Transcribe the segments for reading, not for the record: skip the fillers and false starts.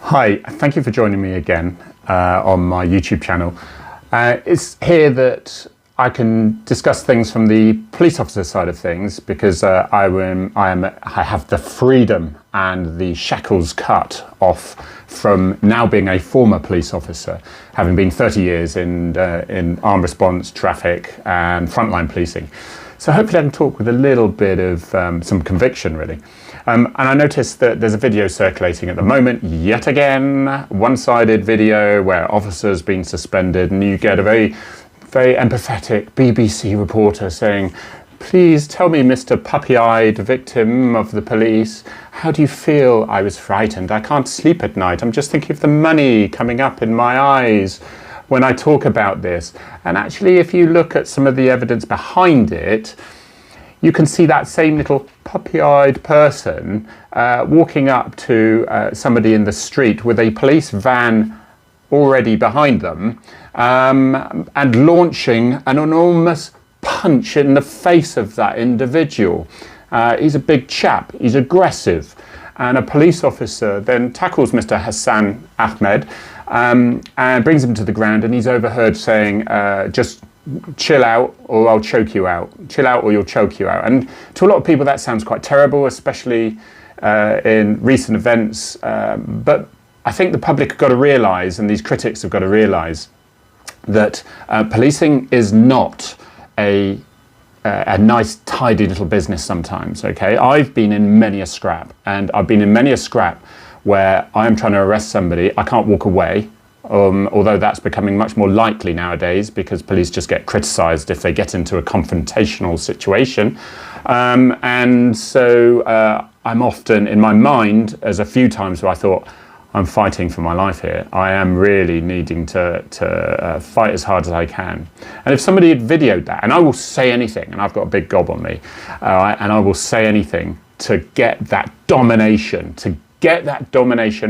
Hi, thank you for joining me again on my YouTube channel. It's here that I can discuss things from the police officer side of things because I have the freedom and the shackles cut off from now being a former police officer, having been 30 years in armed response, traffic and frontline policing. So hopefully I can talk with a little bit of some conviction, really. And I noticed that there's a video circulating at the moment, yet again, one-sided video where officers being suspended, and you get a very, very empathetic BBC reporter saying, "Please tell me, Mr. Puppy-eyed victim of the police, how do you feel?" "I was frightened. I can't sleep at night. I'm just thinking of the money coming up in my eyes when I talk about this." And actually, if you look at some of the evidence behind it, you can see that same little puppy-eyed person walking up to somebody in the street with a police van already behind them and launching an enormous punch in the face of that individual. He's a big chap, he's aggressive, and a police officer then tackles Mr. Hassan Ahmed and brings him to the ground, and he's overheard saying, "Just chill out or I'll choke you out. Chill out or you'll choke you out." And to a lot of people that sounds quite terrible, especially in recent events. But I think the public have got to realise, and these critics have got to realise, that policing is not a nice tidy little business sometimes, okay? I've been in many a scrap, and I've been in many a scrap where I'm trying to arrest somebody, I can't walk away. Although that's becoming much more likely nowadays because police just get criticised if they get into a confrontational situation. And so I'm often, in my mind, as a few times where I thought, I'm fighting for my life here. I am really needing to fight as hard as I can. And if somebody had videoed that, and I will say anything, and I've got a big gob on me, and I will say anything to get that domination,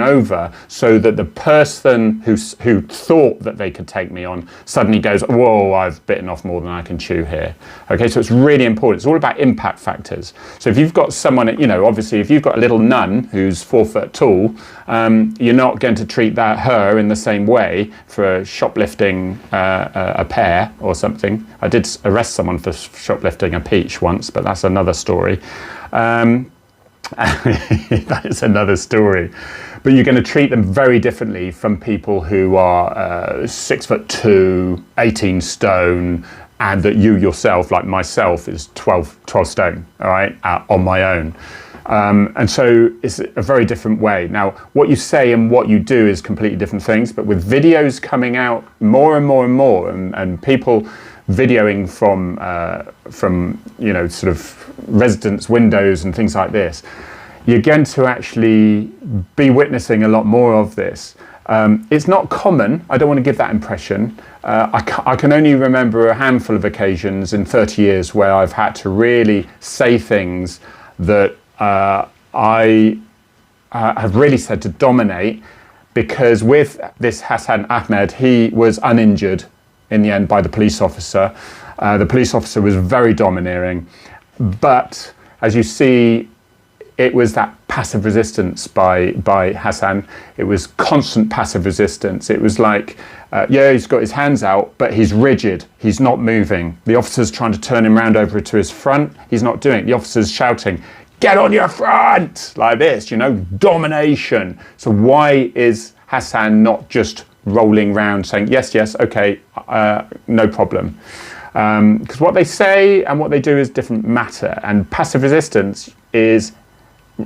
over so that the person who thought that they could take me on suddenly goes, "Whoa, I've bitten off more than I can chew here." Okay, so it's really important. It's all about impact factors. So if you've got someone, obviously if you've got a little nun who's 4 foot tall, you're not going to treat her in the same way for shoplifting a pear or something. I did arrest someone for shoplifting a peach once, but that's another story. That is another story. But you're going to treat them very differently from people who are 6'2", 18 stone, and that you yourself, like myself, is 12 stone, all right, on my own. And so it's a very different way. Now, what you say and what you do is completely different things, but with videos coming out more and more and more, and people videoing from sort of residents' windows and things like this, you're going to actually be witnessing a lot more of this. It's not common. I don't want to give that impression. I can only remember a handful of occasions in 30 years where I've had to really say things that I have really said to dominate, because with this Hassan Ahmed, he was uninjured in the end by the police officer. The police officer was very domineering, but as you see, it was that passive resistance by Hassan. It was constant passive resistance. It was like, he's got his hands out, but he's rigid. He's not moving. The officer's trying to turn him round over to his front. He's not doing it. The officer's shouting, "Get on your front!" like this, domination. So why is Hassan not just rolling round saying, yes, okay, no problem? Because what they say and what they do is different matter. And passive resistance is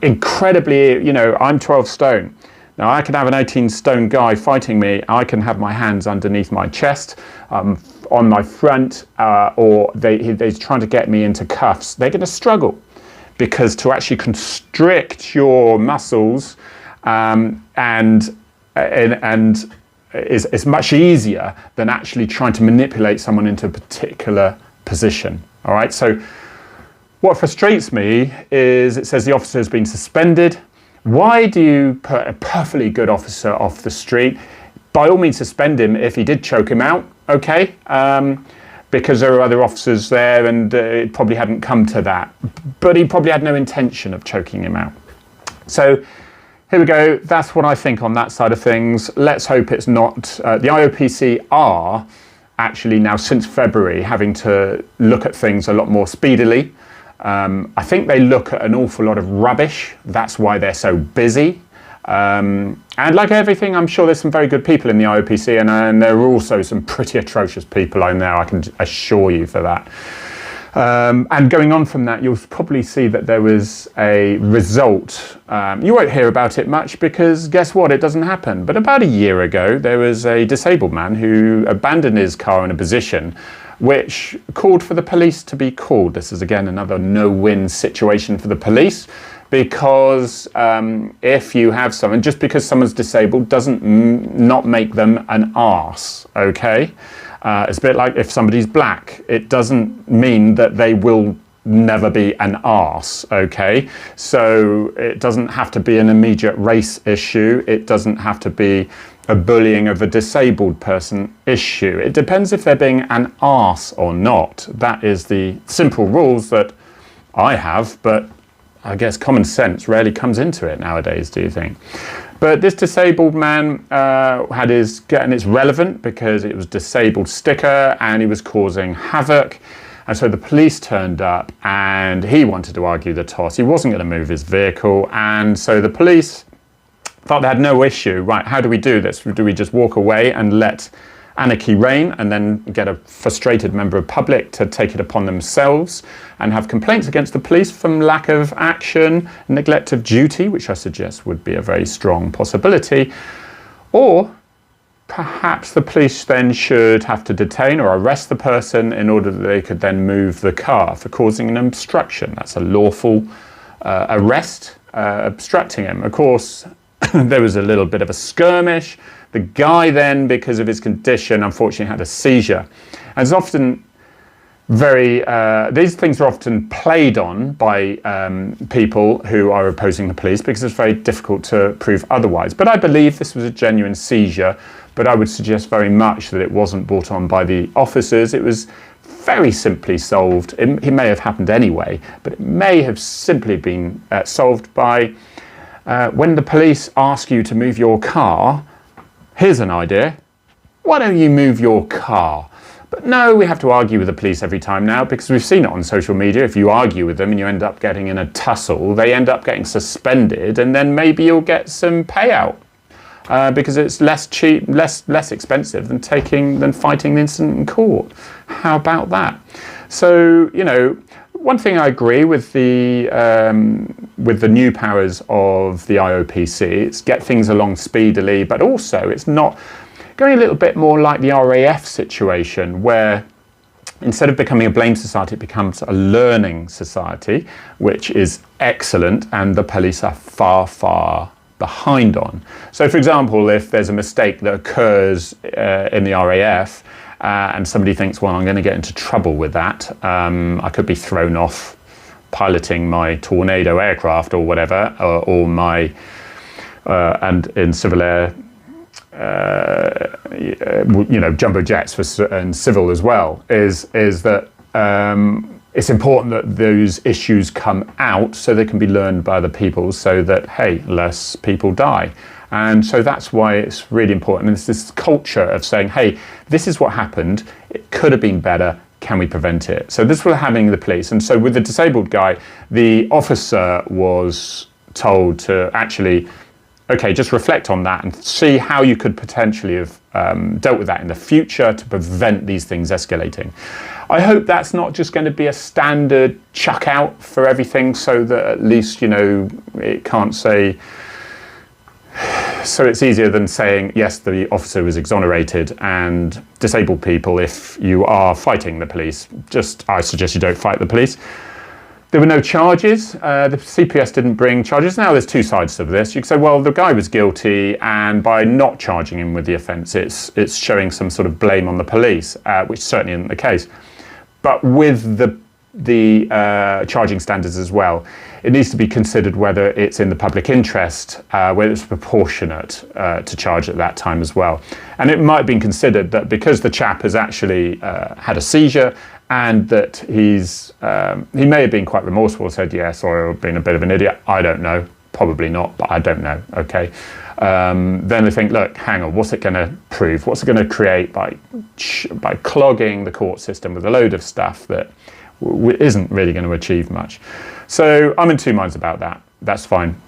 incredibly, I'm 12 stone. Now I can have an 18 stone guy fighting me. I can have my hands underneath my chest, on my front, or they're trying to get me into cuffs. They're going to struggle, because to actually constrict your muscles and is much easier than actually trying to manipulate someone into a particular position. All right, so what frustrates me is it says the officer has been suspended. Why do you put a perfectly good officer off the street? By all means suspend him if he did choke him out, okay? Because there are other officers there, and it probably hadn't come to that. But he probably had no intention of choking him out. So here we go. That's what I think on that side of things. Let's hope it's not. The IOPC are actually now, since February, having to look at things a lot more speedily. I think they look at an awful lot of rubbish. That's why they're so busy. And like everything, I'm sure there's some very good people in the IOPC, and there are also some pretty atrocious people I know, I can assure you for that. And going on from that, you'll probably see that there was a result. You won't hear about it much because guess what? It doesn't happen. But about a year ago, there was a disabled man who abandoned his car in a position which called for the police to be called. This is again another no-win situation for the police, because if you have someone, just because someone's disabled doesn't not make them an arse, okay? It's a bit like if somebody's black, it doesn't mean that they will never be an arse, okay? So it doesn't have to be an immediate race issue. It doesn't have to be a bullying of a disabled person issue. It depends if they're being an arse or not. That is the simple rules that I have, but I guess common sense rarely comes into it nowadays, do you think? But this disabled man had his, and it's relevant because it was disabled sticker and he was causing havoc. And so the police turned up and he wanted to argue the toss. He wasn't going to move his vehicle. And so the police thought they had no issue. Right, how do we do this? Do we just walk away and let anarchy reign and then get a frustrated member of public to take it upon themselves and have complaints against the police from lack of action, neglect of duty, which I suggest would be a very strong possibility? Or perhaps the police then should have to detain or arrest the person in order that they could then move the car for causing an obstruction. That's a lawful arrest, obstructing him. Of course, there was a little bit of a skirmish. The guy then, because of his condition, unfortunately had a seizure. And it's often these things are often played on by people who are opposing the police because it's very difficult to prove otherwise. But I believe this was a genuine seizure, but I would suggest very much that it wasn't brought on by the officers. It was very simply solved. It may have happened anyway, but it may have simply been solved by when the police ask you to move your car. Here's an idea. Why don't you move your car? But no, we have to argue with the police every time now because we've seen it on social media. If you argue with them and you end up getting in a tussle, they end up getting suspended and then maybe you'll get some payout because it's less cheap, less expensive than fighting the incident in court. How about that? So, you know, one thing I agree with the new powers of the IOPC, it's get things along speedily, but also it's not going a little bit more like the RAF situation where instead of becoming a blame society, it becomes a learning society, which is excellent, and the police are far, far behind on. So, for example, if there's a mistake that occurs in the RAF, and somebody thinks, well, I'm going to get into trouble with that. I could be thrown off piloting my Tornado aircraft or whatever, or my, and in civil air, you know, jumbo jets and civil as well, is that it's important that those issues come out so they can be learned by other people so that, hey, less people die. And so that's why it's really important. And it's this culture of saying, hey, this is what happened. It could have been better. Can we prevent it? So this was having the police. And so with the disabled guy, the officer was told to actually, okay, just reflect on that and see how you could potentially have dealt with that in the future to prevent these things escalating. I hope that's not just going to be a standard chuck out for everything so that at least, you know, it can't say, so it's easier than saying, yes, the officer was exonerated, and disabled people, if you are fighting the police, I suggest you don't fight the police. There were no charges. The CPS didn't bring charges. Now there's two sides to this. You can say, well, the guy was guilty, and by not charging him with the offence, it's showing some sort of blame on the police, which certainly isn't the case. But with the charging standards as well, it needs to be considered whether it's in the public interest, whether it's proportionate to charge at that time as well. And it might have been considered that because the chap has actually had a seizure and that he may have been quite remorseful, said yes, or been a bit of an idiot, I don't know. Probably not, but I don't know. Okay. Then they think, look, hang on, what's it going to prove? What's it going to create by clogging the court system with a load of stuff that isn't really going to achieve much? So I'm in two minds about that. That's fine.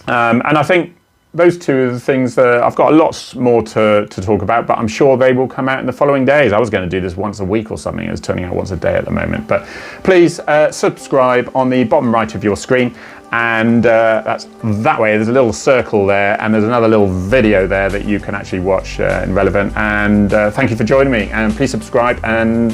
And I think those two are the things that I've got a lot more to talk about, but I'm sure they will come out in the following days. I was going to do this once a week or something. It's turning out once a day at the moment. But please subscribe on the bottom right of your screen. And that's that way. There's a little circle there, and there's another little video there that you can actually watch in Relevant. And thank you for joining me. And please subscribe and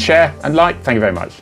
share and like. Thank you very much.